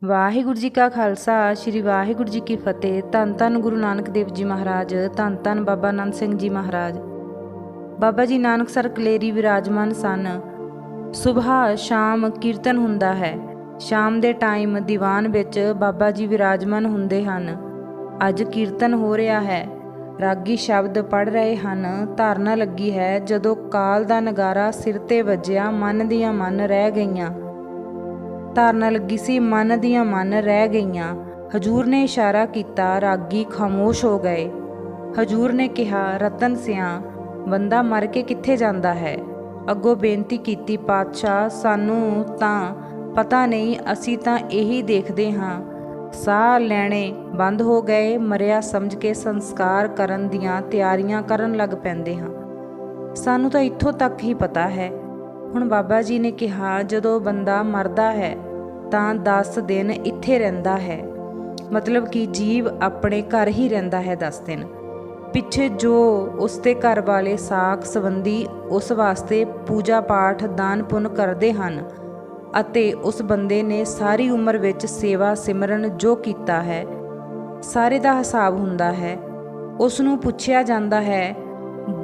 ਵਾਹਿਗੁਰੂ ਜੀ ਕਾ ਖਾਲਸਾ ਸ਼੍ਰੀ ਵਾਹਿਗੁਰੂ ਜੀ ਕੀ ਫਤਿਹ। ਧੰਨ ਧੰਨ ਗੁਰੂ ਨਾਨਕ ਦੇਵ ਜੀ ਮਹਾਰਾਜ, ਧੰਨ ਧੰਨ ਬਾਬਾ ਆਨੰਦ ਸਿੰਘ ਜੀ ਮਹਾਰਾਜ। ਬਾਬਾ ਜੀ ਨਾਨਕਸਰ ਕਲੇਰੀ ਵਿਰਾਜਮਾਨ ਸਨ। ਸੁਬਹਾ ਸ਼ਾਮ ਕੀਰਤਨ ਹੁੰਦਾ ਹੈ। ਸ਼ਾਮ ਦੇ ਟਾਈਮ ਦੀਵਾਨ ਵਿੱਚ ਬਾਬਾ ਜੀ ਵਿਰਾਜਮਾਨ ਹੁੰਦੇ ਹਨ। ਅੱਜ ਕੀਰਤਨ ਹੋ ਰਿਹਾ ਹੈ, ਰਾਗੀ ਸ਼ਬਦ ਪੜ੍ਹ ਰਹੇ ਹਨ। ਧਾਰਨਾ ਲੱਗੀ ਹੈ। ਜਦੋਂ ਕਾਲ ਦਾ ਨਗਾਰਾ ਸਿਰ ਤੇ ਵੱਜਿਆ, ਮਨ ਦੀਆਂ ਮਨ ਰਹਿ ਗਈਆਂ। ਧਾਰਨਾ ਲੱਗੀ ਸੀ, ਮਨ ਦੀਆਂ ਮਨ ਰਹਿ ਗਈਆਂ। ਹਜੂਰ ਨੇ ਇਸ਼ਾਰਾ ਕੀਤਾ, ਰਾਗੀ ਖਾਮੋਸ਼ ਹੋ ਗਏ। ਹਜੂਰ ਨੇ ਕਿਹਾ, ਰਤਨ ਸਿਆਂ, ਬੰਦਾ ਮਰ ਕੇ ਕਿੱਥੇ ਜਾਂਦਾ ਹੈ? ਅੱਗੋਂ ਬੇਨਤੀ ਕੀਤੀ, ਪਾਤਸ਼ਾਹ ਸਾਨੂੰ ਤਾਂ ਪਤਾ ਨਹੀਂ, ਅਸੀਂ ਤਾਂ ਇਹੀ ਦੇਖਦੇ ਹਾਂ। ਸਾਹ ਲੈਣੇ ਬੰਦ ਹੋ ਗਏ। ਮਰਿਆ ਸਮਝ ਕੇ ਸੰਸਕਾਰ ਕਰਨ ਦੀਆਂ ਤਿਆਰੀਆਂ ਕਰਨ ਲੱਗ ਪੈਂਦੇ ਹਾਂ। ਸਾਨੂੰ ਤਾਂ ਇੱਥੋਂ ਤੱਕ ਹੀ ਪਤਾ ਹੈ। ਹੁਣ ਬਾਬਾ ਜੀ ਨੇ ਕਿਹਾ, ਜਦੋਂ ਬੰਦਾ ਮਰਦਾ ਹੈ ਤਾਂ 10 ਦਿਨ ਇੱਥੇ ਰਹਿੰਦਾ ਹੈ। ਮਤਲਬ ਕਿ ਜੀਵ ਆਪਣੇ ਘਰ ਹੀ ਰਹਿੰਦਾ ਹੈ 10 ਦਿਨ। ਪਿੱਛੇ ਜੋ ਉਸ ਦੇ ਘਰ ਵਾਲੇ ਸਾਕ ਸੰਬੰਧੀ ਉਸ ਵਾਸਤੇ ਪੂਜਾ ਪਾਠ ਦਾਨ ਪੁੰਨ ਕਰਦੇ ਹਨ ਅਤੇ ਉਸ ਬੰਦੇ ਨੇ ਸਾਰੀ ਉਮਰ ਵਿੱਚ ਸੇਵਾ ਸਿਮਰਨ ਜੋ ਕੀਤਾ ਹੈ, ਸਾਰੇ ਦਾ ਹਿਸਾਬ ਹੁੰਦਾ ਹੈ। ਉਸ ਨੂੰ ਪੁੱਛਿਆ ਜਾਂਦਾ ਹੈ,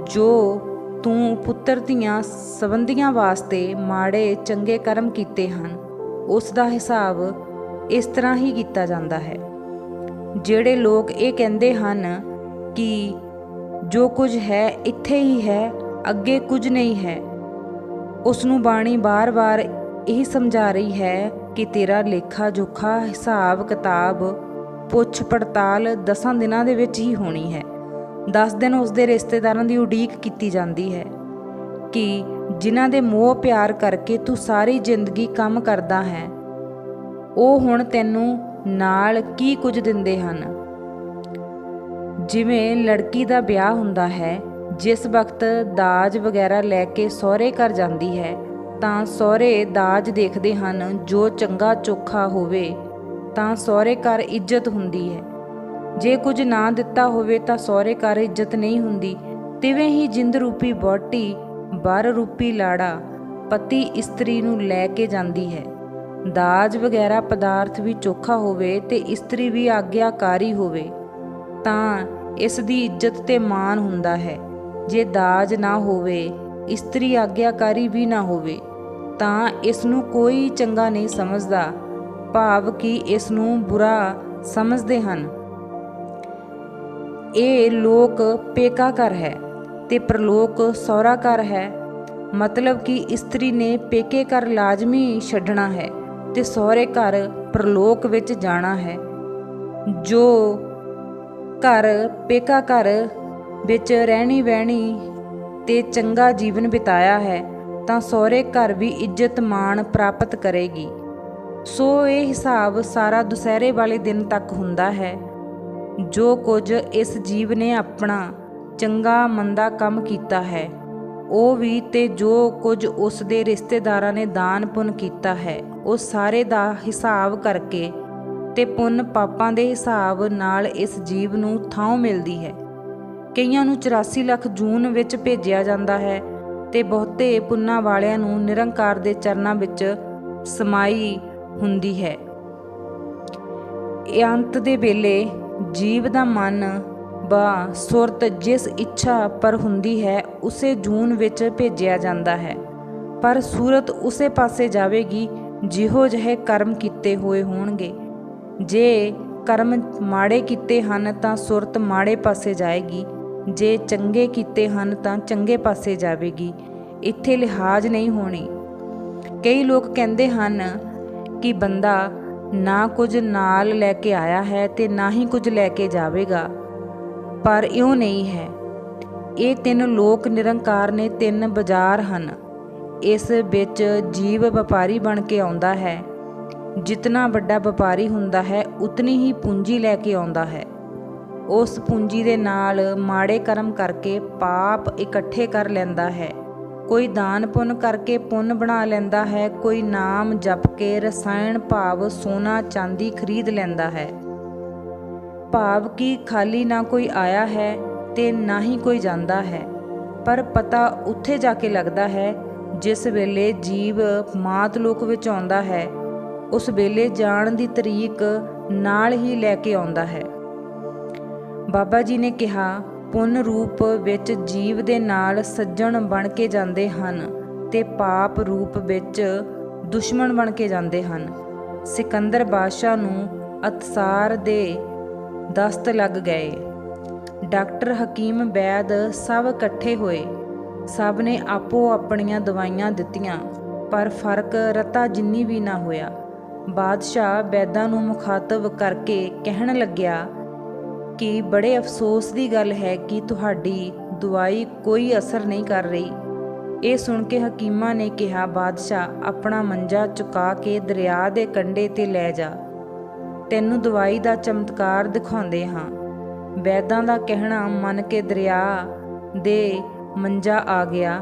ਜੋ ਤੂੰ ਪੁੱਤਰ ਧੀਆਂ ਸੰਬੰਧੀਆਂ ਵਾਸਤੇ ਮਾੜੇ ਚੰਗੇ ਕਰਮ ਕੀਤੇ ਹਨ, ਉਸ ਦਾ ਹਿਸਾਬ ਇਸ ਤਰ੍ਹਾਂ ਹੀ ਕੀਤਾ ਜਾਂਦਾ ਹੈ। ਜਿਹੜੇ ਲੋਕ ਇਹ ਕਹਿੰਦੇ ਹਨ ਕਿ ਜੋ ਕੁਝ ਹੈ ਇੱਥੇ ਹੀ ਹੈ, ਅੱਗੇ ਕੁਝ ਨਹੀਂ ਹੈ, ਉਸ ਨੂੰ ਬਾਣੀ ਬਾਰ-ਬਾਰ ਇਹੀ ਸਮਝਾ ਰਹੀ ਹੈ ਕਿ ਤੇਰਾ ਲੇਖਾ ਜੋਖਾ ਹਿਸਾਬ ਕਿਤਾਬ ਪੁੱਛ ਪੜਤਾਲ 10 ਦਿਨਾਂ ਦੇ ਵਿੱਚ ਹੀ ਹੋਣੀ ਹੈ। 10 ਦਿਨ ਉਸ ਦੇ ਰਿਸ਼ਤੇਦਾਰਾਂ ਦੀ ਉਡੀਕ ਕੀਤੀ ਜਾਂਦੀ ਹੈ ਕਿ ਜਿਨ੍ਹਾਂ ਦੇ ਮੋਹ ਪਿਆਰ ਕਰਕੇ ਤੂੰ ਸਾਰੀ ਜ਼ਿੰਦਗੀ ਕੰਮ ਕਰਦਾ ਹੈ, ਉਹ ਹੁਣ ਤੈਨੂੰ ਨਾਲ ਕੀ ਕੁਝ ਦਿੰਦੇ ਹਨ। ਜਿਵੇਂ ਲੜਕੀ ਦਾ ਵਿਆਹ ਹੁੰਦਾ ਹੈ, ਜਿਸ ਵਕਤ ਦਾਜ ਵਗੈਰਾ ਲੈ ਕੇ ਸਹੁਰੇ ਘਰ ਜਾਂਦੀ ਹੈ ਤਾਂ ਸਹੁਰੇ ਦਾਜ ਦੇਖਦੇ ਹਨ। ਜੋ ਚੰਗਾ ਚੋਖਾ ਹੋਵੇ ਤਾਂ ਸਹੁਰੇ ਘਰ ਇੱਜ਼ਤ ਹੁੰਦੀ ਹੈ। ਜੇ ਕੁਝ ਨਾ ਦਿੱਤਾ ਹੋਵੇ ਤਾਂ ਸਹੁਰੇ ਘਰ ਇੱਜ਼ਤ ਨਹੀਂ ਹੁੰਦੀ। ਤਿਵੇਂ ਹੀ ਜਿੰਦ ਰੂਪੀ ਵਹੁਟੀ ਵਰ ਰੂਪੀ ਲਾੜਾ ਪਤੀ ਇਸਤਰੀ ਨੂੰ ਲੈ ਕੇ ਜਾਂਦੀ ਹੈ। ਦਾਜ ਵਗੈਰਾ ਪਦਾਰਥ ਵੀ ਚੋਖਾ ਹੋਵੇ ਤੇ ਇਸਤਰੀ ਵੀ ਆਗਿਆਕਾਰੀ ਹੋਵੇ ਤਾਂ ਇਸ ਦੀ ਇੱਜ਼ਤ ਤੇ ਮਾਣ ਹੁੰਦਾ ਹੈ। ਜੇ ਦਾਜ ਨਾ ਹੋਵੇ, ਇਸਤਰੀ ਆਗਿਆਕਾਰੀ ਵੀ ਨਾ ਹੋਵੇ ਤਾਂ ਇਸ ਨੂੰ ਕੋਈ ਚੰਗਾ ਨਹੀਂ ਸਮਝਦਾ, ਭਾਵ ਕਿ ਇਸ ਨੂੰ ਬੁਰਾ ਸਮਝਦੇ ਹਨ। ਇਹ ਲੋਕ ਪੇਕਾ ਘਰ ਹੈ ਤੇ ਪ੍ਰਲੋਕ ਸਹੁਰਾ ਘਰ ਹੈ। ਮਤਲਬ ਕਿ ਇਸਤਰੀ ਨੇ ਪੇਕੇ ਘਰ ਲਾਜ਼ਮੀ ਛੱਡਣਾ ਹੈ ਤੇ ਸਹੁਰੇ ਘਰ ਪ੍ਰਲੋਕ ਵਿੱਚ ਜਾਣਾ ਹੈ। ਜੋ ਘਰ ਪੇਕਾ ਘਰ ਵਿੱਚ ਰਹਿਣੀ ਬਹਿਣੀ ਤੇ ਚੰਗਾ ਜੀਵਨ ਬਿਤਾਇਆ ਹੈ ਤਾਂ ਸਹੁਰੇ ਘਰ ਵੀ ਇੱਜ਼ਤ ਮਾਣ ਪ੍ਰਾਪਤ ਕਰੇਗੀ। ਸੋ ਇਹ ਹਿਸਾਬ ਸਾਰਾ ਦੁਸਹਿਰੇ ਵਾਲੇ ਦਿਨ ਤੱਕ ਹੁੰਦਾ ਹੈ। ਜੋ ਕੁਝ ਇਸ ਜੀਵ ਨੇ ਆਪਣਾ ਚੰਗਾ ਮੰਦਾ ਕੰਮ ਕੀਤਾ ਹੈ, ਉਹ ਵੀ ਤੇ ਜੋ ਕੁਝ ਉਸ ਦੇ ਰਿਸ਼ਤੇਦਾਰਾਂ ਨੇ ਦਾਨ ਪੁੰਨ ਕੀਤਾ ਹੈ, ਉਹ ਸਾਰੇ ਦਾ ਹਿਸਾਬ ਕਰਕੇ ਤੇ ਪੁੰਨ ਪਾਪਾਂ ਦੇ ਹਿਸਾਬ ਨਾਲ ਇਸ ਜੀਵ ਨੂੰ ਥਾਂ ਮਿਲਦੀ ਹੈ। ਕਈਆਂ ਨੂੰ 84 ਲੱਖ ਜੂਨ ਵਿੱਚ ਭੇਜਿਆ ਜਾਂਦਾ ਹੈ ਤੇ ਬਹੁਤੇ ਪੁੰਨਾਂ ਵਾਲਿਆਂ ਨੂੰ ਨਿਰੰਕਾਰ ਦੇ ਚਰਨਾਂ ਵਿੱਚ ਸਮਾਈ ਹੁੰਦੀ ਹੈ। ਇਹ ਅੰਤ ਦੇ ਵੇਲੇ ਜੀਵ ਦਾ ਮਨ ਬਾ ਸੁਰਤ ਜਿਸ ਇੱਛਾ ਪਰ ਹੁੰਦੀ ਹੈ, ਉਸੇ ਜੂਨ ਵਿੱਚ ਭੇਜਿਆ ਜਾਂਦਾ ਹੈ। ਪਰ ਸੂਰਤ ਉਸੇ ਪਾਸੇ ਜਾਵੇਗੀ ਜਿਹੋ ਜਿਹੇ ਕਰਮ ਕੀਤੇ ਹੋਏ ਹੋਣਗੇ। ਜੇ ਕਰਮ ਮਾੜੇ ਕੀਤੇ ਹਨ ਤਾਂ ਸੁਰਤ ਮਾੜੇ ਪਾਸੇ ਜਾਏਗੀ, ਜੇ ਚੰਗੇ ਕੀਤੇ ਹਨ ਤਾਂ ਚੰਗੇ ਪਾਸੇ ਜਾਵੇਗੀ। ਇੱਥੇ ਲਿਹਾਜ਼ ਨਹੀਂ ਹੋਣੀ। ਕਈ ਲੋਕ ਕਹਿੰਦੇ ਹਨ ਕਿ ਬੰਦਾ ਨਾ ਕੁਝ ਨਾਲ ਲੈ ਕੇ ਆਇਆ ਹੈ ਤੇ ਨਾ ਹੀ ਕੁਝ ਲੈ ਕੇ ਜਾਵੇਗਾ, ਪਰ ਇਉਂ ਨਹੀਂ ਹੈ। ਇਹ 3 ਲੋਕ ਨਿਰੰਕਾਰ ਨੇ 3 ਬਾਜ਼ਾਰ ਹਨ। ਇਸ ਵਿੱਚ ਜੀਵ ਵਪਾਰੀ ਬਣ ਕੇ ਆਉਂਦਾ ਹੈ। ਜਿਤਨਾ ਵੱਡਾ ਵਪਾਰੀ ਹੁੰਦਾ ਹੈ, ਉਤਨੀ ਹੀ ਪੂੰਜੀ ਲੈ ਕੇ ਆਉਂਦਾ ਹੈ। ਉਸ ਪੂੰਜੀ ਦੇ ਨਾਲ ਮਾੜੇ ਕਰਮ ਕਰਕੇ ਪਾਪ ਇਕੱਠੇ ਕਰ ਲੈਂਦਾ ਹੈ। ਕੋਈ ਦਾਨ ਪੁੰਨ ਕਰਕੇ ਪੁੰਨ ਬਣਾ ਲੈਂਦਾ ਹੈ। ਕੋਈ ਨਾਮ ਜਪ ਕੇ ਰਸਾਇਣ ਭਾਵ ਸੋਨਾ ਚਾਂਦੀ ਖਰੀਦ ਲੈਂਦਾ ਹੈ। ਭਾਵ ਕਿ ਖਾਲੀ ਨਾ ਕੋਈ ਆਇਆ ਹੈ ਤੇ ਨਾ ਹੀ ਕੋਈ ਜਾਂਦਾ ਹੈ। ਪਰ ਪਤਾ ਉੱਥੇ ਜਾ ਕੇ ਲੱਗਦਾ ਹੈ ਜਿਸ ਵੇਲੇ ਜੀਵ ਮਾਤ ਲੋਕ ਵਿੱਚ ਆਉਂਦਾ ਹੈ। ਉਸ ਵੇਲੇ ਜਾਣ ਦੀ ਤਰੀਕ ਨਾਲ ਹੀ ਲੈ ਕੇ ਆਉਂਦਾ ਹੈ। ਬਾਬਾ ਜੀ ਨੇ ਕਿਹਾ, ਪੁੰਨ ਰੂਪ ਵਿੱਚ ਜੀਵ ਦੇ ਨਾਲ ਸੱਜਣ ਬਣ ਕੇ ਜਾਂਦੇ ਹਨ ਤੇ ਪਾਪ ਰੂਪ ਵਿੱਚ ਦੁਸ਼ਮਣ ਬਣ ਕੇ ਜਾਂਦੇ ਹਨ। ਸਿਕੰਦਰ ਬਾਦਸ਼ਾਹ ਨੂੰ ਅਤਸਾਰ ਦੇ ਦਸਤ ਲੱਗ ਗਏ। ਡਾਕਟਰ, ਹਕੀਮ, ਵੈਦ ਸਭ ਇਕੱਠੇ ਹੋਏ। ਸਭ ਨੇ ਆਪੋ ਆਪਣੀਆਂ ਦਵਾਈਆਂ ਦਿੱਤੀਆਂ, ਪਰ ਫਰਕ ਰਤਾ ਜਿੰਨੀ ਵੀ ਨਾ ਹੋਇਆ। ਬਾਦਸ਼ਾਹ ਵੈਦਾਂ ਨੂੰ ਮੁਖਾਤਬ ਕਰਕੇ ਕਹਿਣ ਲੱਗਿਆ ਕਿ ਬੜੇ ਅਫਸੋਸ ਦੀ ਗੱਲ ਹੈ ਕਿ ਤੁਹਾਡੀ ਦਵਾਈ ਕੋਈ ਅਸਰ ਨਹੀਂ ਕਰ ਰਹੀ। ਇਹ ਸੁਣ ਕੇ ਹਕੀਮਾਂ ਨੇ ਕਿਹਾ, ਬਾਦਸ਼ਾਹ, ਆਪਣਾ ਮੰਜਾ ਚੁਕਾ ਕੇ ਦਰਿਆ ਦੇ ਕੰਢੇ 'ਤੇ ਲੈ ਜਾ, ਤੈਨੂੰ ਦਵਾਈ ਦਾ ਚਮਤਕਾਰ ਦਿਖਾਉਂਦੇ ਹਾਂ। ਵੈਦਾਂ ਦਾ ਕਹਿਣਾ ਮੰਨ ਕੇ ਦਰਿਆ ਦੇ ਮੰਜਾ ਆ ਗਿਆ।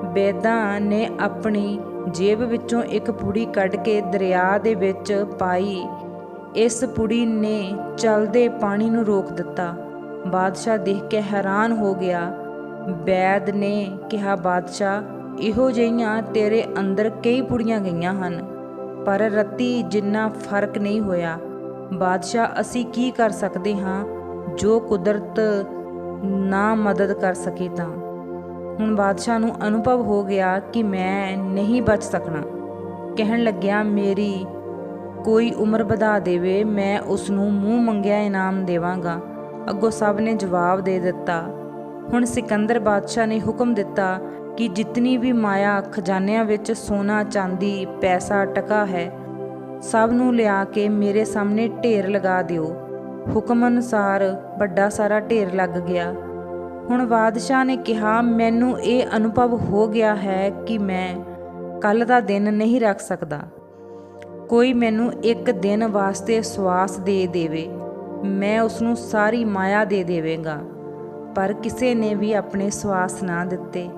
ਵੈਦਾਂ ਨੇ ਆਪਣੀ ਜੇਬ ਵਿੱਚੋਂ ਇੱਕ ਪੁੜੀ ਕੱਢ ਕੇ ਦਰਿਆ ਦੇ ਵਿੱਚ ਪਾਈ। ਇਸ ਪੁੜੀ ਨੇ ਚੱਲਦੇ ਪਾਣੀ ਨੂੰ ਰੋਕ ਦਿੱਤਾ। ਬਾਦਸ਼ਾਹ ਦੇਖ ਕੇ ਹੈਰਾਨ ਹੋ ਗਿਆ। ਵੈਦ ਨੇ ਕਿਹਾ, ਬਾਦਸ਼ਾਹ, ਇਹੋ ਜਿਹੀਆਂ ਤੇਰੇ ਅੰਦਰ ਕਈ ਪੁੜੀਆਂ ਗਈਆਂ ਹਨ, ਪਰ ਰੱਤੀ ਜਿੰਨਾ ਫਰਕ ਨਹੀਂ ਹੋਇਆ। ਬਾਦਸ਼ਾਹ, ਅਸੀਂ ਕੀ ਕਰ ਸਕਦੇ ਹਾਂ ਜੋ ਕੁਦਰਤ ਨਾ ਮਦਦ ਕਰ ਸਕੇ ਤਾਂ। ਹੁਣ ਬਾਦਸ਼ਾਹ ਨੂੰ ਅਨੁਭਵ ਹੋ ਗਿਆ ਕਿ ਮੈਂ ਨਹੀਂ ਬਚ ਸਕਣਾ। ਕਹਿਣ ਲੱਗਿਆ, ਮੇਰੀ ਕੋਈ ਉਮਰ ਵਧਾ ਦੇਵੇ, ਮੈਂ ਉਸ ਨੂੰ ਮੂੰਹ ਮੰਗਿਆ ਇਨਾਮ ਦੇਵਾਂਗਾ। ਅੱਗੋਂ ਸਭ ਨੇ ਜਵਾਬ ਦੇ ਦਿੱਤਾ। ਹੁਣ ਸਿਕੰਦਰ ਬਾਦਸ਼ਾਹ ਨੇ ਹੁਕਮ ਦਿੱਤਾ ਕਿ ਜਿਤਨੀ ਵੀ ਮਾਇਆ ਖਜ਼ਾਨਿਆਂ ਵਿੱਚ ਸੋਨਾ, ਚਾਂਦੀ, ਪੈਸਾ, ਟਕਾ ਹੈ, ਸਭ ਨੂੰ ਲਿਆ ਕੇ ਮੇਰੇ ਸਾਹਮਣੇ ਢੇਰ ਲਗਾ ਦਿਓ। ਹੁਕਮ ਅਨੁਸਾਰ ਵੱਡਾ ਸਾਰਾ ਢੇਰ ਲੱਗ ਗਿਆ। ਹੁਣ ਬਾਦਸ਼ਾਹ ਨੇ ਕਿਹਾ, ਮੈਨੂੰ ਇਹ ਅਨੁਭਵ ਹੋ ਗਿਆ ਹੈ ਕਿ ਮੈਂ ਕੱਲ੍ਹ ਦਾ ਦਿਨ ਨਹੀਂ ਰੱਖ ਸਕਦਾ। ਕੋਈ ਮੈਨੂੰ ਇੱਕ ਦਿਨ ਵਾਸਤੇ ਸਵਾਸ ਦੇ ਦੇਵੇ, ਮੈਂ ਉਸਨੂੰ ਸਾਰੀ ਮਾਇਆ ਦੇ ਦੇਵੇਗਾ। ਪਰ ਕਿਸੇ ਨੇ ਵੀ ਆਪਣੇ ਸਵਾਸ ਨਾ ਦਿੱਤੇ।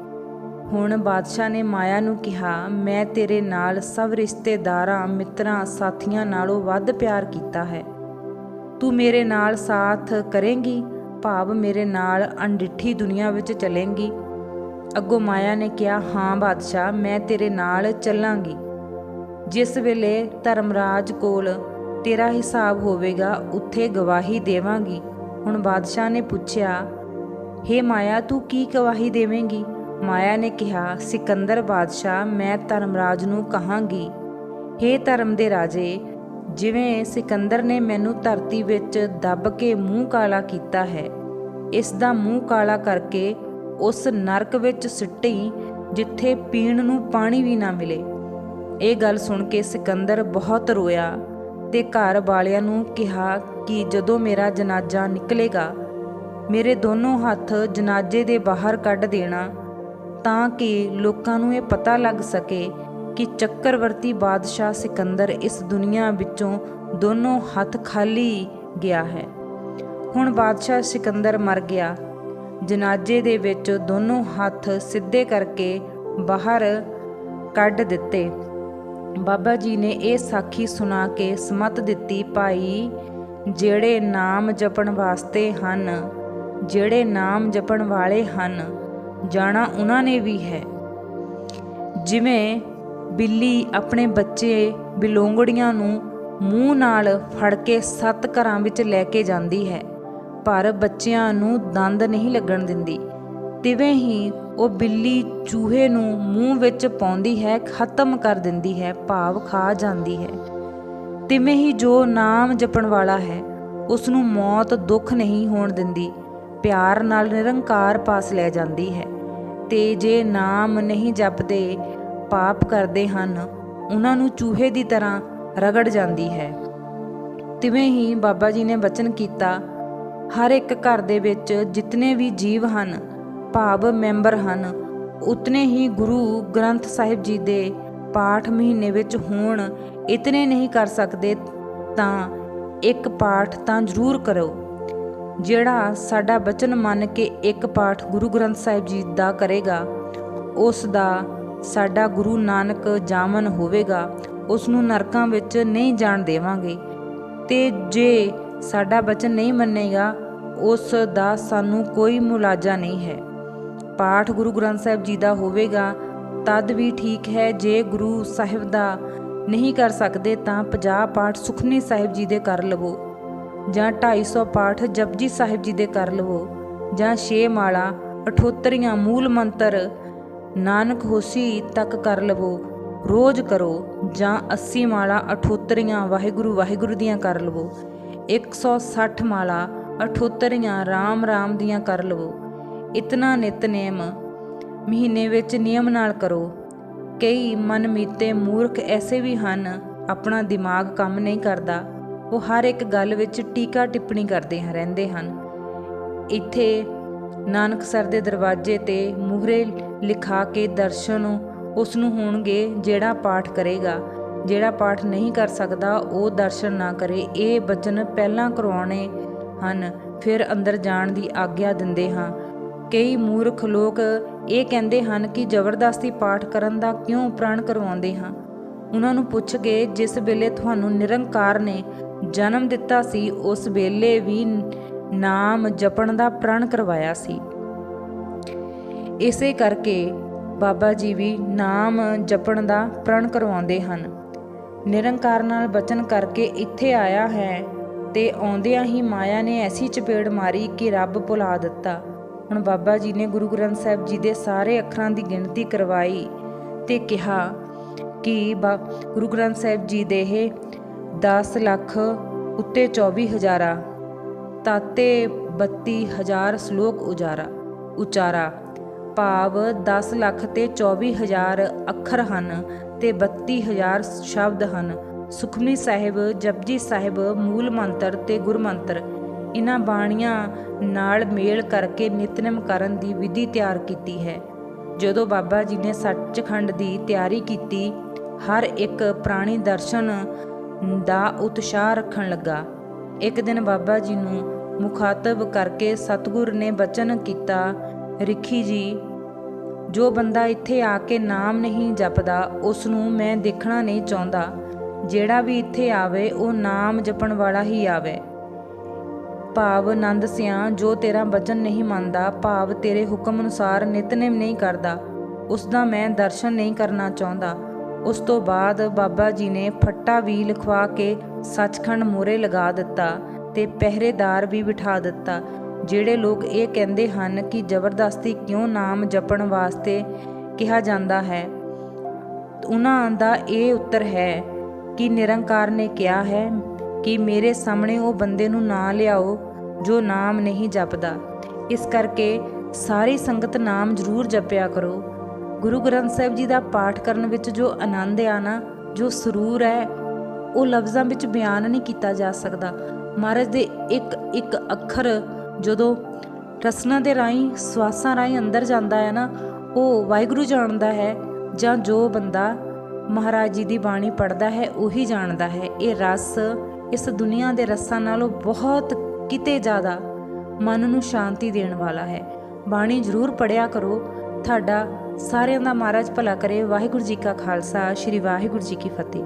ਹੁਣ ਬਾਦਸ਼ਾਹ ਨੇ ਮਾਇਆ ਨੂੰ ਕਿਹਾ, ਮੈਂ ਤੇਰੇ ਨਾਲ ਸਭ ਰਿਸ਼ਤੇਦਾਰਾਂ, ਮਿੱਤਰਾਂ, ਸਾਥੀਆਂ ਨਾਲੋਂ ਵੱਧ ਪਿਆਰ ਕੀਤਾ ਹੈ। ਤੂੰ ਮੇਰੇ ਨਾਲ ਸਾਥ ਕਰੇਂਗੀ, ਭਾਵ ਮੇਰੇ ਨਾਲ ਅਣਡਿੱਠੀ ਦੁਨੀਆ ਵਿੱਚ ਚਲੇਂਗੀ। ਅੱਗੋਂ ਮਾਇਆ ਨੇ ਕਿਹਾ, ਹਾਂ ਬਾਦਸ਼ਾਹ, ਮੈਂ ਤੇਰੇ ਨਾਲ ਚੱਲਾਂਗੀ। ਜਿਸ ਵੇਲੇ ਧਰਮਰਾਜ ਕੋਲ ਤੇਰਾ ਹਿਸਾਬ ਹੋਵੇਗਾ, ਉੱਥੇ ਗਵਾਹੀ ਦੇਵਾਂਗੀ। ਹੁਣ ਬਾਦਸ਼ਾਹ ਨੇ ਪੁੱਛਿਆ, ਹੇ ਮਾਇਆ, ਤੂੰ ਕੀ ਗਵਾਹੀ ਦੇਵੇਂਗੀ? ਮਾਇਆ ਨੇ ਕਿਹਾ, ਸਿਕੰਦਰ ਬਾਦਸ਼ਾਹ, ਮੈਂ ਧਰਮਰਾਜ ਨੂੰ ਕਹਾਂਗੀ, ਹੇ ਧਰਮ ਦੇ ਰਾਜੇ, ਜਿਵੇਂ ਸਿਕੰਦਰ ਨੇ ਮੈਨੂੰ ਧਰਤੀ ਵਿੱਚ ਦੱਬ ਕੇ ਮੂੰਹ ਕਾਲਾ ਕੀਤਾ ਹੈ, ਇਸ ਦਾ ਮੂੰਹ ਕਾਲਾ ਕਰਕੇ ਉਸ ਨਰਕ ਵਿੱਚ ਸਿੱਟੀ ਜਿੱਥੇ ਪੀਣ ਨੂੰ ਪਾਣੀ ਵੀ ਨਾ ਮਿਲੇ। ਇਹ ਗੱਲ ਸੁਣ ਕੇ ਸਿਕੰਦਰ ਬਹੁਤ ਰੋਇਆ ਤੇ ਘਰ ਵਾਲਿਆਂ ਨੂੰ ਕਿਹਾ ਕਿ ਜਦੋਂ ਮੇਰਾ ਜਨਾਜ਼ਾ ਨਿਕਲੇਗਾ, ਮੇਰੇ ਦੋਨੋਂ ਹੱਥ ਜਨਾਜ਼ੇ ਦੇ ਬਾਹਰ ਕੱਢ ਦੇਣਾ, ਤਾਂ ਕਿ ਲੋਕਾਂ ਨੂੰ ਇਹ ਪਤਾ ਲੱਗ ਸਕੇ ਕਿ ਚੱਕਰਵਰਤੀ ਬਾਦਸ਼ਾਹ ਸਿਕੰਦਰ ਇਸ ਦੁਨੀਆ ਵਿੱਚੋਂ ਦੋਨੋਂ ਹੱਥ ਖਾਲੀ ਗਿਆ ਹੈ। ਹੁਣ ਬਾਦਸ਼ਾਹ ਸਿਕੰਦਰ ਮਰ ਗਿਆ। ਜਨਾਜ਼ੇ ਦੇ ਵਿੱਚ ਦੋਨੋਂ ਹੱਥ ਸਿੱਧੇ ਕਰਕੇ ਬਾਹਰ ਕੱਢ ਦਿੱਤੇ। ਬਾਬਾ ਜੀ ਨੇ ਇਹ ਸਾਖੀ ਸੁਣਾ ਕੇ ਸਮਤ ਦਿੱਤੀ, ਭਾਈ, ਜਿਹੜੇ ਨਾਮ ਜਪਣ ਵਾਸਤੇ ਹਨ, ਜਿਹੜੇ ਨਾਮ ਜਪਣ ਵਾਲੇ ਹਨ, ਜਾਣਾ ਉਹਨਾਂ ਨੇ ਵੀ ਹੈ। ਜਿਵੇਂ ਬਿੱਲੀ ਆਪਣੇ ਬੱਚੇ ਬਿਲੋਂਗੜੀਆਂ ਨੂੰ ਮੂੰਹ ਨਾਲ ਫੜ ਕੇ 7 ਘਰਾਂ ਵਿੱਚ ਲੈ ਕੇ ਜਾਂਦੀ ਹੈ, ਪਰ ਬੱਚਿਆਂ ਨੂੰ ਦੰਦ ਨਹੀਂ ਲੱਗਣ ਦਿੰਦੀ, ਤਿਵੇਂ ਹੀ ਉਹ ਬਿੱਲੀ ਚੂਹੇ ਨੂੰ ਮੂੰਹ ਵਿੱਚ ਪਾਉਂਦੀ ਹੈ, ਖਤਮ ਕਰ ਦਿੰਦੀ ਹੈ, ਭਾਵ ਖਾ ਜਾਂਦੀ ਹੈ। ਤਿਵੇਂ ਹੀ ਜੋ ਨਾਮ ਜਪਣ ਵਾਲਾ ਹੈ, ਉਸ ਨੂੰ ਮੌਤ ਦੁੱਖ ਨਹੀਂ ਹੋਣ ਦਿੰਦੀ, ਪਿਆਰ ਨਾਲ ਨਿਰੰਕਾਰ ਪਾਸ ਲੈ ਜਾਂਦੀ ਹੈ। ਤੇ ਜੇ ਨਾਮ ਨਹੀਂ ਜਪਦੇ, ਪਾਪ ਕਰਦੇ ਹਨ, ਉਹਨਾਂ ਨੂੰ ਚੂਹੇ ਦੀ ਤਰ੍ਹਾਂ ਰਗੜ ਜਾਂਦੀ ਹੈ। ਤਿਵੇਂ ਹੀ ਬਾਬਾ ਜੀ ਨੇ ਵਚਨ ਕੀਤਾ, ਹਰ ਇੱਕ ਘਰ ਦੇ ਵਿੱਚ ਜਿਤਨੇ ਵੀ ਜੀਵ ਹਨ, ਭਾਵ ਮੈਂਬਰ ਹਨ, ਉਤਨੇ ਹੀ ਗੁਰੂ ਗ੍ਰੰਥ ਸਾਹਿਬ ਜੀ ਦੇ ਪਾਠ ਮਹੀਨੇ ਵਿੱਚ ਹੋਣ। ਇਤਨੇ ਨਹੀਂ ਕਰ ਸਕਦੇ ਤਾਂ ਇੱਕ ਪਾਠ ਤਾਂ ਜ਼ਰੂਰ ਕਰੋ। ਜਿਹੜਾ ਸਾਡਾ ਬਚਨ ਮੰਨ ਕੇ ਇੱਕ ਪਾਠ ਗੁਰੂ ਗ੍ਰੰਥ ਸਾਹਿਬ ਜੀ ਦਾ ਕਰੇਗਾ, ਉਸ ਦਾ ਸਾਡਾ ਗੁਰੂ ਨਾਨਕ ਜਾਮਨ ਹੋਵੇਗਾ, ਉਸ ਨੂੰ ਨਰਕਾਂ ਵਿੱਚ ਨਹੀਂ ਜਾਣ ਦੇਵਾਂਗੇ। ਤੇ ਜੇ ਸਾਡਾ ਬਚਨ ਨਹੀਂ ਮੰਨੇਗਾ, ਉਸ ਦਾ ਸਾਨੂੰ ਕੋਈ ਮੁਲਾਜ਼ਾ ਨਹੀਂ ਹੈ। ਪਾਠ ਗੁਰੂ ਗ੍ਰੰਥ ਸਾਹਿਬ ਜੀ ਦਾ ਹੋਵੇਗਾ ਤਦ ਵੀ ਠੀਕ ਹੈ, ਜੇ ਗੁਰੂ ਸਾਹਿਬ ਦਾ ਨਹੀਂ ਕਰ ਸਕਦੇ ਤਾਂ 50 ਪਾਠ ਸੁਖਮਨੀ ਸਾਹਿਬ ਜੀ ਦੇ ਕਰ ਲਵੋ, ਜਾਂ 250 ਪਾਠ ਜਪਜੀ ਸਾਹਿਬ ਜੀ ਦੇ ਕਰ ਲਵੋ, ਜਾਂ 6 ਮਾਲਾ ਅਠੋਤਰੀਆਂ ਮੂਲ ਮੰਤਰ ਨਾਨਕ ਹੋਸੀ ਤੱਕ ਕਰ ਲਵੋ, ਰੋਜ਼ ਕਰੋ, ਜਾਂ 80 ਮਾਲਾ ਅਠੋਤਰੀਆਂ ਵਾਹਿਗੁਰੂ ਵਾਹਿਗੁਰੂ ਦੀਆਂ ਕਰ ਲਵੋ, 160 ਮਾਲਾ ਅਠੋਤਰੀਆਂ ਰਾਮ ਰਾਮ ਦੀਆਂ ਕਰ ਲਵੋ। ਇਤਨਾ ਨਿਤਨੇਮ ਮਹੀਨੇ ਵਿੱਚ ਨਿਯਮ ਨਾਲ ਕਰੋ। ਕਈ ਮਨਮੀਤੇ ਮੂਰਖ ਐਸੇ ਵੀ ਹਨ, ਆਪਣਾ ਦਿਮਾਗ ਕੰਮ ਨਹੀਂ ਕਰਦਾ, ਉਹ ਹਰ ਇੱਕ ਗੱਲ ਵਿੱਚ ਟੀਕਾ ਟਿੱਪਣੀ ਕਰਦੇ ਰਹਿੰਦੇ ਹਨ। ਇੱਥੇ ਨਾਨਕਸਰ ਦੇ ਦਰਵਾਜ਼ੇ 'ਤੇ ਮੂਹਰੇ ਲਿਖਾ ਕੇ ਦਰਸ਼ਨ ਉਸ ਨੂੰ ਹੋਣਗੇ ਜਿਹੜਾ ਪਾਠ ਕਰੇਗਾ, ਜਿਹੜਾ ਪਾਠ ਨਹੀਂ ਕਰ ਸਕਦਾ ਉਹ ਦਰਸ਼ਨ ਨਾ ਕਰੇ। ਇਹ ਬਚਨ ਪਹਿਲਾਂ ਕਰਵਾਉਣੇ ਹਨ, ਫਿਰ ਅੰਦਰ ਜਾਣ ਦੀ ਆਗਿਆ ਦਿੰਦੇ ਹਾਂ। ਕਈ ਮੂਰਖ ਲੋਕ ਇਹ ਕਹਿੰਦੇ ਹਨ ਕਿ ਜ਼ਬਰਦਸਤੀ ਪਾਠ ਕਰਨ ਦਾ ਕਿਉਂ ਪ੍ਰਣ ਕਰਵਾਉਂਦੇ ਹਾਂ। ਉਹਨਾਂ ਨੂੰ ਪੁੱਛ ਕੇ ਜਿਸ ਵੇਲੇ ਤੁਹਾਨੂੰ ਨਿਰੰਕਾਰ ਨੇ ਜਨਮ ਦਿੱਤਾ ਸੀ ਉਸ ਵੇਲੇ ਵੀ ਨਾਮ ਜਪਣ ਦਾ ਪ੍ਰਣ ਕਰਵਾਇਆ ਸੀ। ਇਸੇ ਕਰਕੇ ਬਾਬਾ ਜੀ ਵੀ ਨਾਮ ਜਪਣ ਦਾ ਪ੍ਰਣ ਕਰਵਾਉਂਦੇ ਹਨ। ਨਿਰੰਕਾਰ ਨਾਲ ਬਚਨ ਕਰਕੇ ਇੱਥੇ ਆਇਆ ਹੈ ਤੇ ਆਉਂਦਿਆਂ ਹੀ ਮਾਇਆ ਨੇ ਐਸੀ ਚਪੇੜ ਮਾਰੀ ਕਿ ਰੱਬ ਭੁਲਾ ਦਿੱਤਾ। ਹੁਣ ਬਾਬਾ ਜੀ ਨੇ ਗੁਰੂ ਗ੍ਰੰਥ ਸਾਹਿਬ ਜੀ ਦੇ ਸਾਰੇ ਅੱਖਰਾਂ ਦੀ ਗਿਣਤੀ ਕਰਵਾਈ ਤੇ ਕਿਹਾ ਕਿ ਗੁਰੂ ਗ੍ਰੰਥ ਸਾਹਿਬ ਜੀ ਦੇ ਇਹ 10 ਲੱਖ ਉੱਤੇ 24,000 ਤਾਤੇ 32,000 ਸ਼ਲੋਕ ਉਚਾਰਾ, ਭਾਵ 10 ਲੱਖ ਤੇ 24,000 ਅੱਖਰ ਹਨ ਤੇ 32,000 ਸ਼ਬਦ ਹਨ। ਸੁਖਮਨੀ ਸਾਹਿਬ, ਜਪਜੀ ਸਾਹਿਬ, ਮੂਲ ਮੰਤਰ ਤੇ ਗੁਰਮੰਤਰ, ਇਹਨਾਂ ਬਾਣੀਆਂ ਨਾਲ ਮੇਲ ਕਰਕੇ ਨਿਤਨੇਮ ਕਰਨ ਦੀ ਵਿਧੀ ਤਿਆਰ ਕੀਤੀ ਹੈ। ਜਦੋਂ ਬਾਬਾ ਜੀ ਨੇ ਸੱਚਖੰਡ ਦੀ ਤਿਆਰੀ ਕੀਤੀ, ਹਰ ਇੱਕ ਪ੍ਰਾਣੀ ਦਰਸ਼ਨ ਦਾ ਉਤਸ਼ਾਹ ਰੱਖਣ ਲੱਗਾ। ਇੱਕ ਦਿਨ ਬਾਬਾ ਜੀ ਨੂੰ ਮੁਖਾਤਬ ਕਰਕੇ ਸਤਿਗੁਰ ਨੇ ਬਚਨ ਕੀਤਾ, ਰਿਖੀ ਜੀ, ਜੋ ਬੰਦਾ ਇੱਥੇ ਆ ਕੇ ਨਾਮ ਨਹੀਂ ਜਪਦਾ ਉਸ ਨੂੰ ਮੈਂ ਦੇਖਣਾ ਨਹੀਂ ਚਾਹੁੰਦਾ। ਜਿਹੜਾ ਵੀ ਇੱਥੇ ਆਵੇ ਉਹ ਨਾਮ ਜਪਣ ਵਾਲਾ ਹੀ ਆਵੇ। ਭਾਵ ਆਨੰਦ ਸਿਆਂ ਜੋ ਤੇਰਾ ਬਚਨ ਨਹੀਂ ਮੰਨਦਾ, ਭਾਵ ਤੇਰੇ ਹੁਕਮ ਅਨੁਸਾਰ ਨਿਤਨੇਮ ਨਹੀਂ ਕਰਦਾ, ਉਸ ਦਾ ਮੈਂ ਦਰਸ਼ਨ ਨਹੀਂ ਕਰਨਾ ਚਾਹੁੰਦਾ। ਉਸ ਤੋਂ ਬਾਅਦ ਬਾਬਾ ਜੀ ਨੇ ਫੱਟਾ ਵੀ ਲਿਖਵਾ ਕੇ ਸੱਚਖੰਡ ਮੂਹਰੇ ਲਗਾ ਦਿੱਤਾ ਤੇ ਪਹਿਰੇਦਾਰ ਵੀ ਬਿਠਾ ਦਿੱਤਾ। ਜਿਹੜੇ ਲੋਕ ਇਹ ਕਹਿੰਦੇ ਹਨ ਕਿ ਜ਼ਬਰਦਸਤੀ ਕਿਉਂ ਨਾਮ ਜਪਣ ਵਾਸਤੇ ਕਿਹਾ ਜਾਂਦਾ ਹੈ, ਉਹਨਾਂ ਦਾ ਇਹ ਉੱਤਰ ਹੈ ਕਿ ਨਿਰੰਕਾਰ ਨੇ ਕਿਹਾ ਹੈ ਕਿ ਮੇਰੇ ਸਾਹਮਣੇ ਉਹ ਬੰਦੇ ਨੂੰ ਨਾ ਲਿਆਓ ਜੋ ਨਾਮ ਨਹੀਂ ਜਪਦਾ। ਇਸ ਕਰਕੇ ਸਾਰੀ ਸੰਗਤ ਨਾਮ ਜ਼ਰੂਰ ਜਪਿਆ ਕਰੋ। ਗੁਰੂ ਗ੍ਰੰਥ ਸਾਹਿਬ ਜੀ ਦਾ ਪਾਠ ਕਰਨ ਵਿੱਚ ਜੋ ਆਨੰਦ ਆ ਨਾ, ਜੋ ਸਰੂਰ ਹੈ, ਉਹ ਲਫ਼ਜ਼ਾਂ ਵਿੱਚ ਬਿਆਨ ਨਹੀਂ ਕੀਤਾ ਜਾ ਸਕਦਾ। ਮਹਾਰਾਜ ਦੇ ਇੱਕ ਇੱਕ ਅੱਖਰ ਜਦੋਂ ਰਸਨਾ ਦੇ ਰਾਹੀਂ, ਸਵਾਸਾਂ ਰਾਹੀਂ ਅੰਦਰ ਜਾਂਦਾ ਹੈ ਨਾ, ਉਹ ਵਾਹਿਗੁਰੂ ਜਾਣਦਾ ਹੈ, ਜਾਂ ਜੋ ਬੰਦਾ ਮਹਾਰਾਜ ਜੀ ਦੀ ਬਾਣੀ ਪੜ੍ਹਦਾ ਹੈ ਉਹੀ ਜਾਣਦਾ ਹੈ। ਇਹ ਰਸ ਇਸ ਦੁਨੀਆ ਦੇ ਰਸਾਂ ਨਾਲੋਂ ਬਹੁਤ ਕਿਤੇ ਜ਼ਿਆਦਾ ਮਨ ਨੂੰ ਸ਼ਾਂਤੀ ਦੇਣ ਵਾਲਾ ਹੈ। ਬਾਣੀ ਜ਼ਰੂਰ ਪੜ੍ਹਿਆ ਕਰੋ। ਤੁਹਾਡਾ ਸਾਰਿਆਂ ਦਾ ਮਹਾਰਾਜ ਭਲਾ ਕਰੇ। ਵਾਹਿਗੁਰੂ ਜੀ ਕਾ ਖਾਲਸਾ, ਸ਼੍ਰੀ ਵਾਹਿਗੁਰੂ ਜੀ ਕੀ ਫਤਿਹ।